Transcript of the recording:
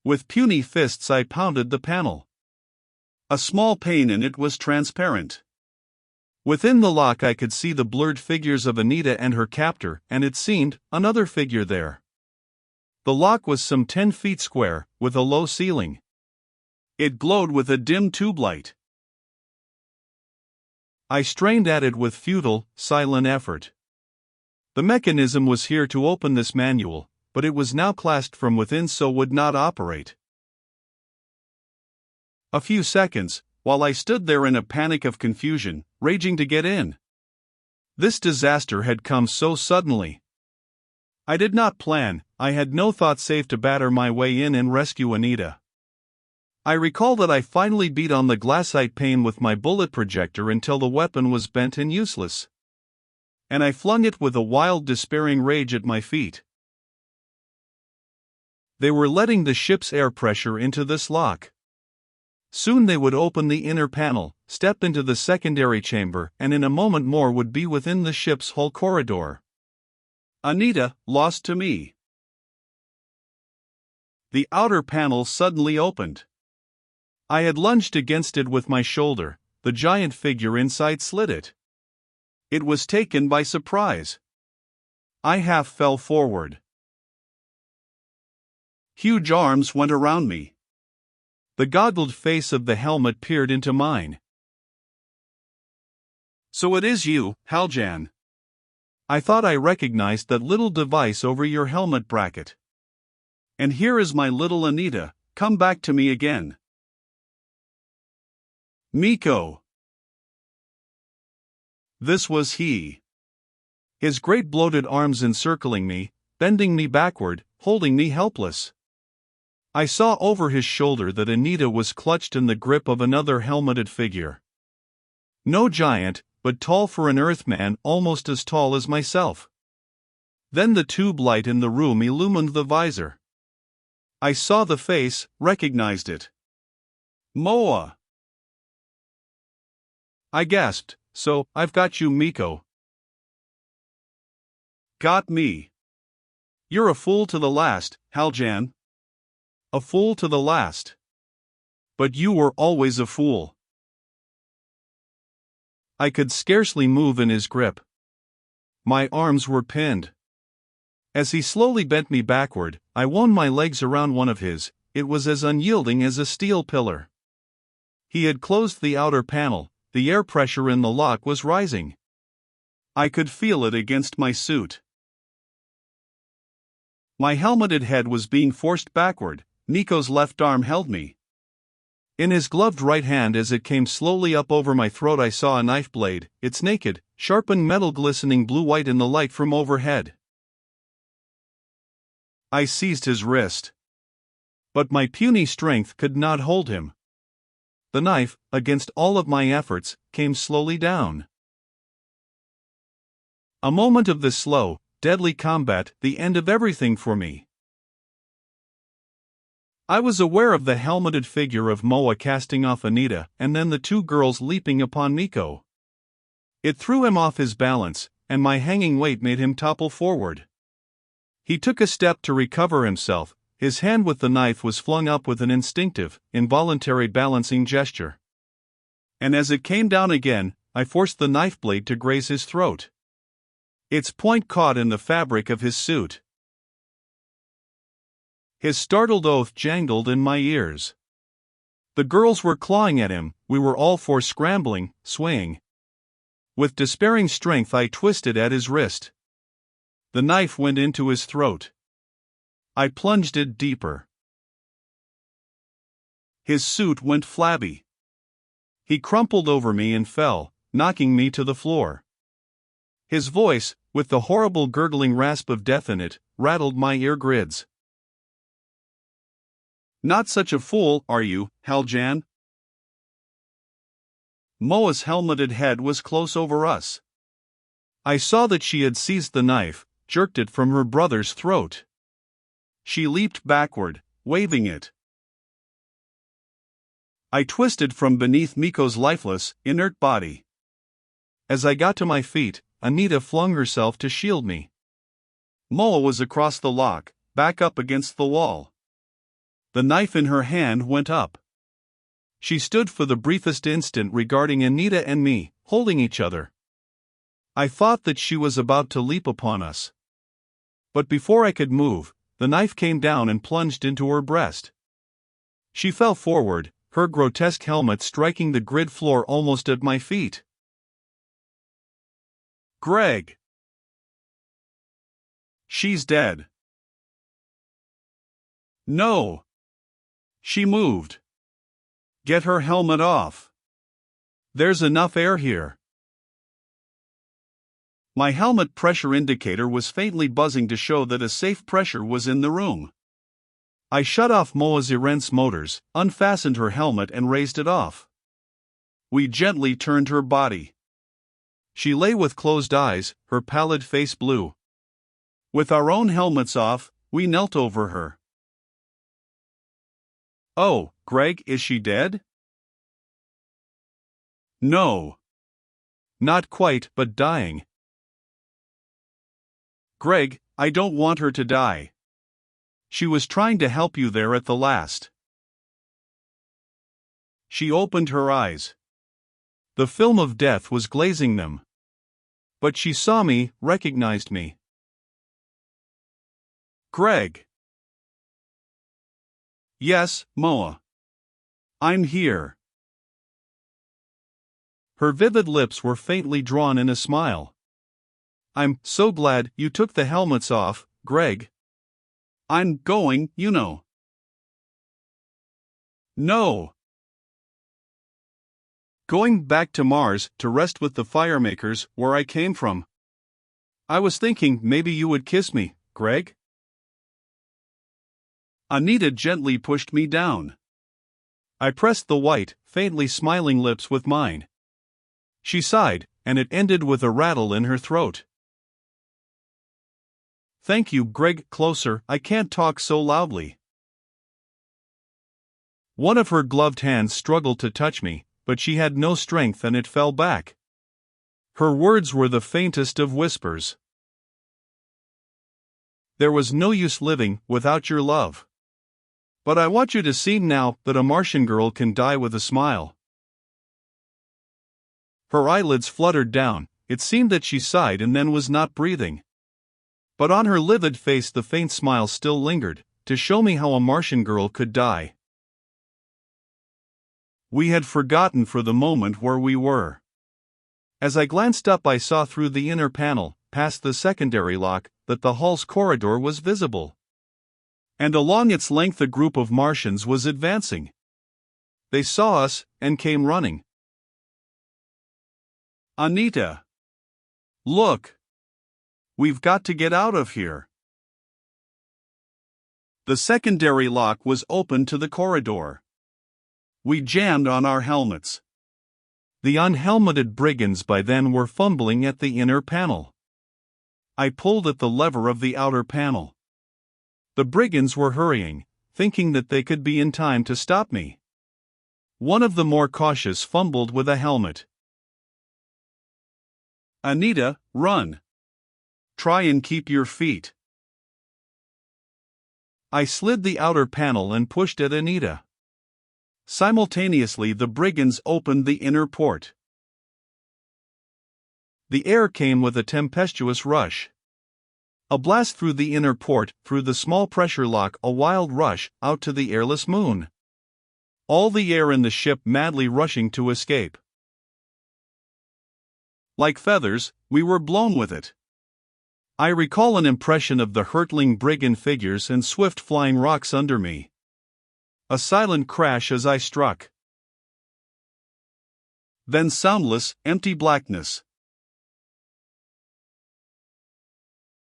With puny fists I pounded the panel. A small pane in it was transparent. Within the lock I could see the blurred figures of Anita and her captor, and it seemed, another figure there. The lock was some 10 feet square, with a low ceiling. It glowed with a dim tube light. I strained at it with futile, silent effort. The mechanism was here to open this manual, but it was now clasped from within, so would not operate. A few seconds, while I stood there in a panic of confusion, raging to get in. This disaster had come so suddenly. I did not plan, I had no thought save to batter my way in and rescue Anita. I recall that I finally beat on the glassite pane with my bullet projector until the weapon was bent and useless. And I flung it with a wild, despairing rage at my feet. They were letting the ship's air pressure into this lock. Soon they would open the inner panel, step into the secondary chamber, and in a moment more would be within the ship's hull corridor. Anita, lost to me. The outer panel suddenly opened. I had lunged against it with my shoulder, the giant figure inside slid it. It was taken by surprise. I half fell forward. Huge arms went around me. The goggled face of the helmet peered into mine. "So it is you, Haljan." I thought I recognized that little device over your helmet bracket. "And here is my little Anita, come back to me again." Miko. This was he. His great bloated arms encircling me, bending me backward, holding me helpless. I saw over his shoulder that Anita was clutched in the grip of another helmeted figure. No giant, but tall for an Earthman, almost as tall as myself. Then the tube light in the room illumined the visor. I saw the face, recognized it. Moa! I gasped, "So, I've got you, Miko." "Got me. You're a fool to the last, Haljan. A fool to the last. But you were always a fool." I could scarcely move in his grip. My arms were pinned. As he slowly bent me backward, I wound my legs around one of his. It was as unyielding as a steel pillar. He had closed the outer panel, the air pressure in the lock was rising. I could feel it against my suit. My helmeted head was being forced backward. Miko's left arm held me. In his gloved right hand, as it came slowly up over my throat, I saw a knife blade, its naked, sharpened metal glistening blue-white in the light from overhead. I seized his wrist. But my puny strength could not hold him. The knife, against all of my efforts, came slowly down. A moment of this slow, deadly combat, the end of everything for me. I was aware of the helmeted figure of Moa casting off Anita, and then the two girls leaping upon Miko. It threw him off his balance, and my hanging weight made him topple forward. He took a step to recover himself. His hand with the knife was flung up with an instinctive, involuntary balancing gesture. And as it came down again, I forced the knife blade to graze his throat. Its point caught in the fabric of his suit. His startled oath jangled in my ears. The girls were clawing at him, we were all four scrambling, swaying. With despairing strength I twisted at his wrist. The knife went into his throat. I plunged it deeper. His suit went flabby. He crumpled over me and fell, knocking me to the floor. His voice, with the horrible gurgling rasp of death in it, rattled my ear grids. "Not such a fool, are you, Haljan?" Moa's helmeted head was close over us. I saw that she had seized the knife, jerked it from her brother's throat. She leaped backward, waving it. I twisted from beneath Miko's lifeless, inert body. As I got to my feet, Anita flung herself to shield me. Moa was across the lock, back up against the wall. The knife in her hand went up. She stood for the briefest instant regarding Anita and me, holding each other. I thought that she was about to leap upon us. But before I could move, the knife came down and plunged into her breast. She fell forward, her grotesque helmet striking the grid floor almost at my feet. Greg! She's dead. No! She moved. Get her helmet off. There's enough air here. My helmet pressure indicator was faintly buzzing to show that a safe pressure was in the room. I shut off Moa's Irent's motors, unfastened her helmet and raised it off. We gently turned her body. She lay with closed eyes, her pallid face blue. With our own helmets off, we knelt over her. Oh, Greg, is she dead? No. Not quite, but dying. Greg, I don't want her to die. She was trying to help you there at the last. She opened her eyes. The film of death was glazing them. But she saw me, recognized me. Greg. Yes, Moa. I'm here. Her vivid lips were faintly drawn in a smile. I'm so glad you took the helmets off, Greg. I'm going, you know. No. Going back to Mars to rest with the firemakers where I came from. I was thinking maybe you would kiss me, Greg. Anita gently pushed me down. I pressed the white, faintly smiling lips with mine. She sighed, and it ended with a rattle in her throat. Thank you, Greg. Closer, I can't talk so loudly. One of her gloved hands struggled to touch me, but she had no strength and it fell back. Her words were the faintest of whispers. There was no use living without your love. But I want you to see now that a Martian girl can die with a smile. Her eyelids fluttered down, it seemed that she sighed and then was not breathing. But on her livid face the faint smile still lingered, to show me how a Martian girl could die. We had forgotten for the moment where we were. As I glanced up I saw through the inner panel, past the secondary lock, that the hall's corridor was visible. And along its length a group of Martians was advancing. They saw us, and came running. Anita! Look! We've got to get out of here. The secondary lock was open to the corridor. We jammed on our helmets. The unhelmeted brigands by then were fumbling at the inner panel. I pulled at the lever of the outer panel. The brigands were hurrying, thinking that they could be in time to stop me. One of the more cautious fumbled with a helmet. Anita, run! Try and keep your feet. I slid the outer panel and pushed at Anita. Simultaneously the brigands opened the inner port. The air came with a tempestuous rush. A blast through the inner port, through the small pressure lock, a wild rush, out to the airless moon. All the air in the ship madly rushing to escape. Like feathers, we were blown with it. I recall an impression of the hurtling brigand figures and swift flying rocks under me. A silent crash as I struck. Then soundless, empty blackness.